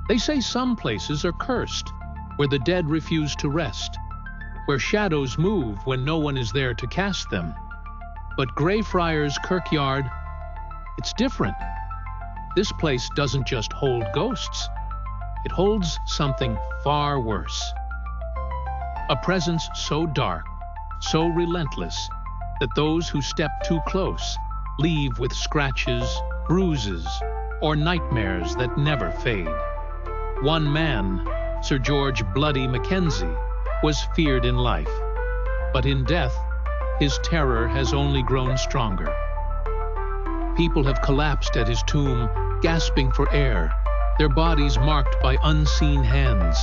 They say some places are cursed, where the dead refuse to rest, where shadows move when no one is there to cast them. But Greyfriars Kirkyard, it's different. This place doesn't just hold ghosts, it holds something far worse. A presence so dark, so relentless, that those who step too close leave with scratches, bruises, or nightmares that never fade. One man, Sir George Bloody Mackenzie, was feared in life, but in death, his terror has only grown stronger. People have collapsed at his tomb, gasping for air, their bodies marked by unseen hands.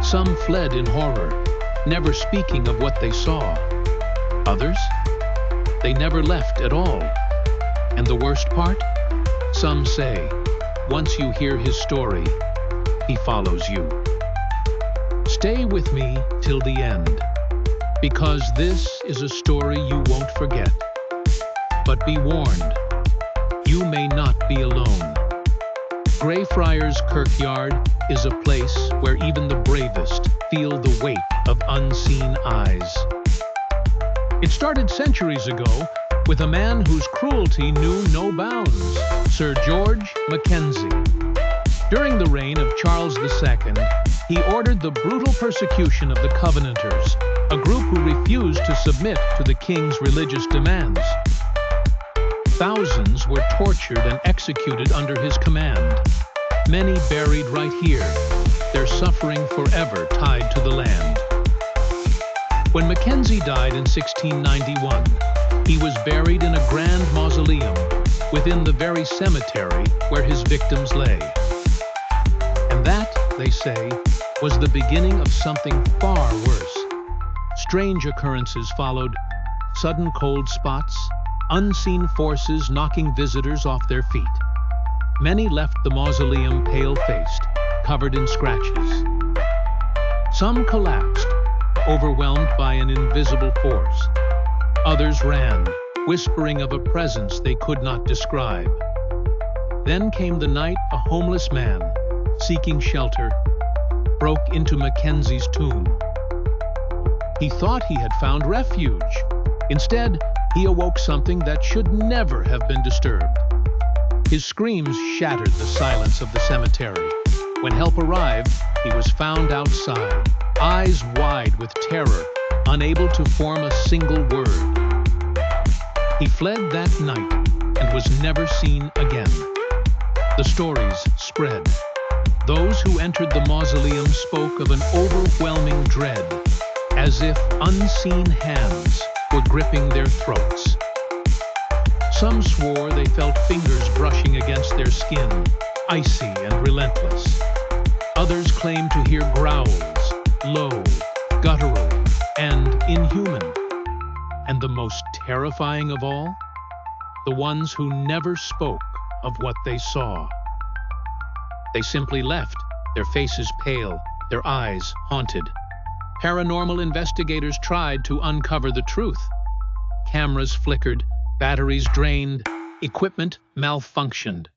Some fled in horror, never speaking of what they saw. Others? They never left at all. And the worst part? Some say, once you hear his story, he follows you. Stay with me till the end, because this is a story you won't forget. But be warned, you may not be alone. Greyfriars Kirkyard is a place where even the bravest feel the weight of unseen eyes. It started centuries ago with a man whose cruelty knew no bounds, Sir George Mackenzie. During the reign of Charles II, he ordered the brutal persecution of the Covenanters, a group who refused to submit to the king's religious demands. Thousands were tortured and executed under his command, many buried right here, their suffering forever tied to the land. When Mackenzie died in 1691, he was buried in a grand mausoleum within the very cemetery where his victims lay. And that, they say, was the beginning of something far worse. Strange occurrences followed: sudden cold spots, unseen forces knocking visitors off their feet. Many left the mausoleum pale-faced, covered in scratches. Some collapsed, overwhelmed by an invisible force. Others ran, whispering of a presence they could not describe. Then came the night a homeless man, seeking shelter, broke into Mackenzie's tomb. He thought he had found refuge. Instead, he awoke something that should never have been disturbed. His screams shattered the silence of the cemetery. When help arrived, he was found outside, eyes wide with terror, unable to form a single word. He fled that night and was never seen again. The stories spread. Those who entered the mausoleum spoke of an overwhelming dread, as if unseen hands were gripping their throats. Some swore they felt fingers brushing against their skin, icy and relentless. Others claimed to hear growls, low, guttural, and inhuman. And the most terrifying of all? The ones who never spoke of what they saw. They simply left, their faces pale, their eyes haunted. Paranormal investigators tried to uncover the truth. Cameras flickered, batteries drained, equipment malfunctioned.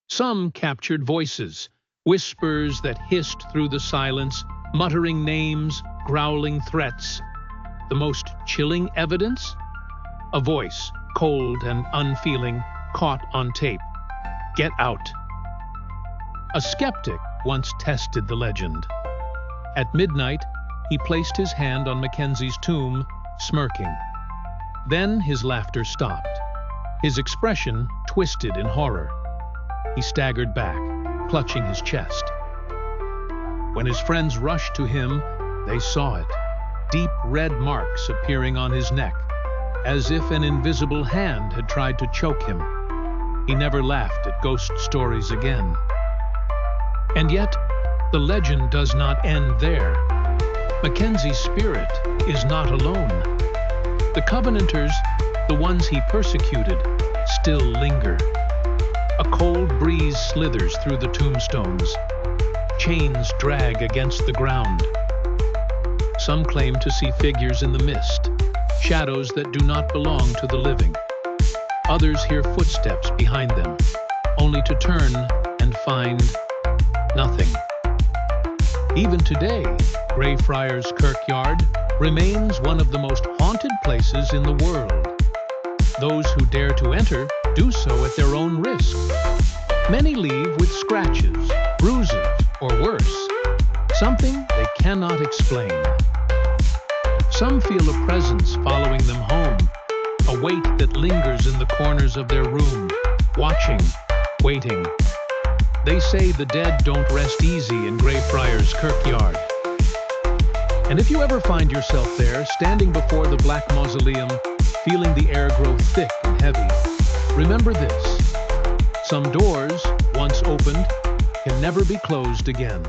Some captured voices, whispers that hissed through the silence, muttering names, growling threats. The most chilling evidence? A voice, cold and unfeeling, caught on tape. "Get out." A skeptic once tested the legend. At midnight, he placed his hand on Mackenzie's tomb, smirking. Then his laughter stopped. His expression twisted in horror. He staggered back, clutching his chest. When his friends rushed to him, they saw it. Deep red marks appearing on his neck, as if an invisible hand had tried to choke him. He never laughed at ghost stories again. And yet, the legend does not end there. Mackenzie's spirit is not alone. The Covenanters, the ones he persecuted, still linger. A cold breeze slithers through the tombstones. Chains drag against the ground. Some claim to see figures in the mist, shadows that do not belong to the living. Others hear footsteps behind them, only to turn and find Even today, Greyfriars Kirkyard remains one of the most haunted places in the world. Those who dare to enter do so at their own risk. Many leave with scratches, bruises, or worse, something they cannot explain. Some feel a presence following them home, a weight that lingers in the corners of their room, watching, waiting. They say the dead don't rest easy in Greyfriars Kirkyard. And if you ever find yourself there, standing before the Black Mausoleum, feeling the air grow thick and heavy, remember this: some doors, once opened, can never be closed again.